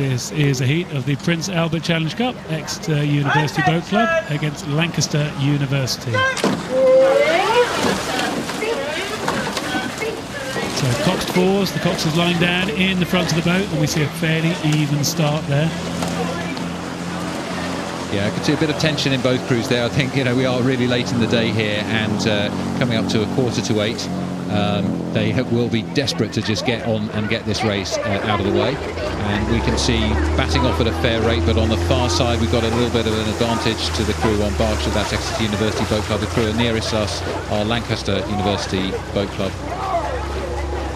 This is a heat of the Prince Albert Challenge Cup, Exeter University Boat Club against Lancaster University. So coxed fours, the coxers lying down in the front of the boat, and we see a fairly even start there. Yeah, I could see a bit of tension in both crews there. I think, you know, we are really late in the day here, and coming up to 7:45. They will be desperate to just get on and get this race out of the way. And we can see batting off at a fair rate, but on the far side we've got a little bit of an advantage to the crew on Berkshire. That's Exeter University Boat Club. The crew nearest us are Lancaster University Boat Club.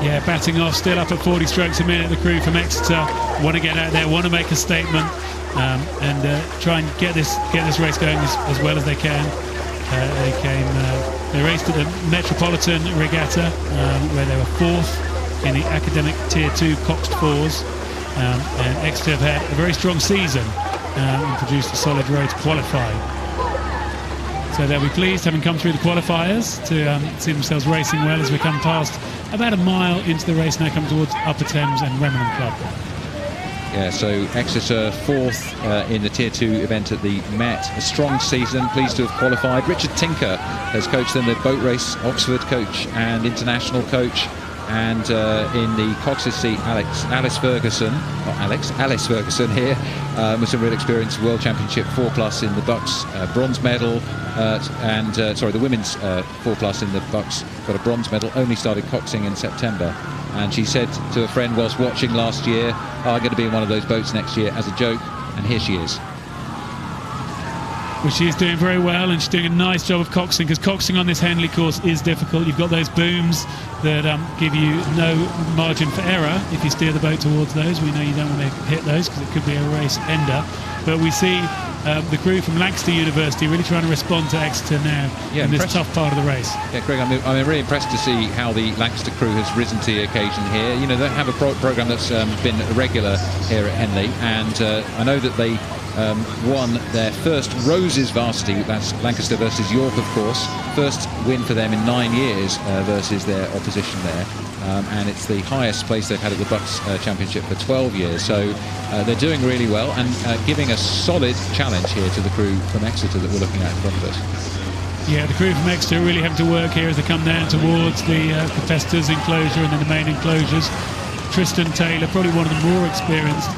Yeah, batting off, still up at 40 strokes a minute. The crew from Exeter want to get out there, want to make a statement, and try and get this race going as well as they can. They raced at the Metropolitan Regatta, where they were 4th in the academic Tier 2 coxed fours. And Exeter have had a very strong season and produced a solid row to qualify. So they'll be pleased, having come through the qualifiers, to see themselves racing well as we come past about a mile into the race now, come towards Upper Thames and Remenham Club. Yeah, so Exeter 4th in the Tier 2 event at the Met. A strong season, pleased to have qualified. Richard Tinker has coached them, the boat race Oxford coach and international coach. And in the cox's seat, Alice Ferguson here, with some real experience. World Championship 4+ in the Bucks, bronze medal, the women's 4+ in the Bucks, got a bronze medal. Only started coxing in September, and she said to a friend whilst watching last year, "I'm going to be in one of those boats next year," as a joke, and here she is. Well, she's doing very well, and she's doing a nice job of coxing, because coxing on this Henley course is difficult. You've got those booms that give you no margin for error if you steer the boat towards those. We know you don't want to hit those because it could be a race ender. But we see the crew from Lancaster University really trying to respond to Exeter now in this tough part of the race. Yeah, Greg, I'm really impressed to see how the Lancaster crew has risen to the occasion here. You know, they have a programme that's been regular here at Henley, and I know that they won their first Roses varsity. That's Lancaster versus York, of course. First win for them in 9 years versus their opposition there. And it's the highest place they've had at the Bucks Championship for 12 years. So they're doing really well, and giving a solid challenge here to the crew from Exeter that we're looking at in front of us. Yeah, the crew from Exeter really having to work here as they come down towards the competitors' enclosure and then the main enclosures. Tristan Taylor, probably one of the more experienced,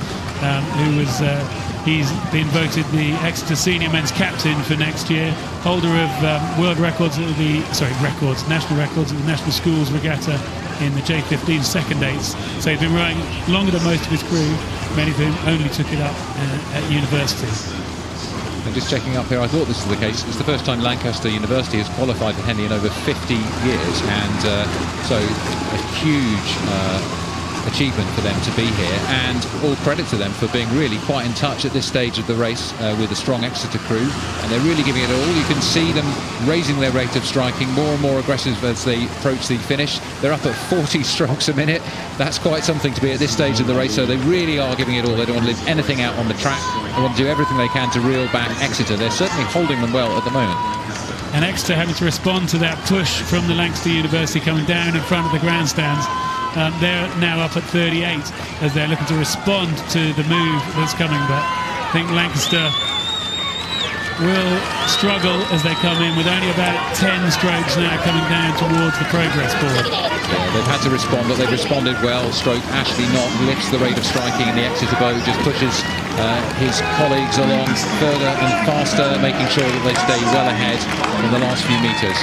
he's been voted the Exeter Senior Men's Captain for next year, holder of world records at national records at the National Schools Regatta in the J15 second eights. So he's been rowing longer than most of his crew, many of whom only took it up at university. And just checking up here, I thought this was the case. It's the first time Lancaster University has qualified for Henley in over 50 years, and so a huge achievement for them to be here, and all credit to them for being really quite in touch at this stage of the race with a strong Exeter crew, and they're really giving it all. You can see them raising their rate of striking, more and more aggressive as they approach the finish. They're up at 40 strokes a minute. That's quite something to be at this stage of the race, so they really are giving it all. They don't want to leave anything out on the track. They want to do everything they can to reel back Exeter. They're certainly holding them well at the moment. And Exeter having to respond to that push from the Lancaster University coming down in front of the grandstands. They're now up at 38 as they're looking to respond to the move that's coming, but I think Lancaster will struggle as they come in with only about 10 strokes now coming down towards the progress board. Yeah, they've had to respond, but they've responded well. Stroke Ashley Knott lifts the rate of striking, and the Exeter boat just pushes his colleagues along further and faster, making sure that they stay well ahead in the last few metres.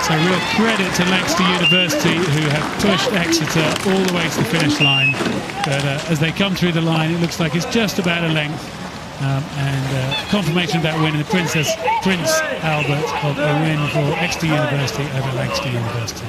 So real credit to Lancaster University, who have pushed Exeter all the way to the finish line. But as they come through the line, it looks like it's just about a length. And confirmation of that win in the Prince Albert, of a win for Exeter University over Lancaster University.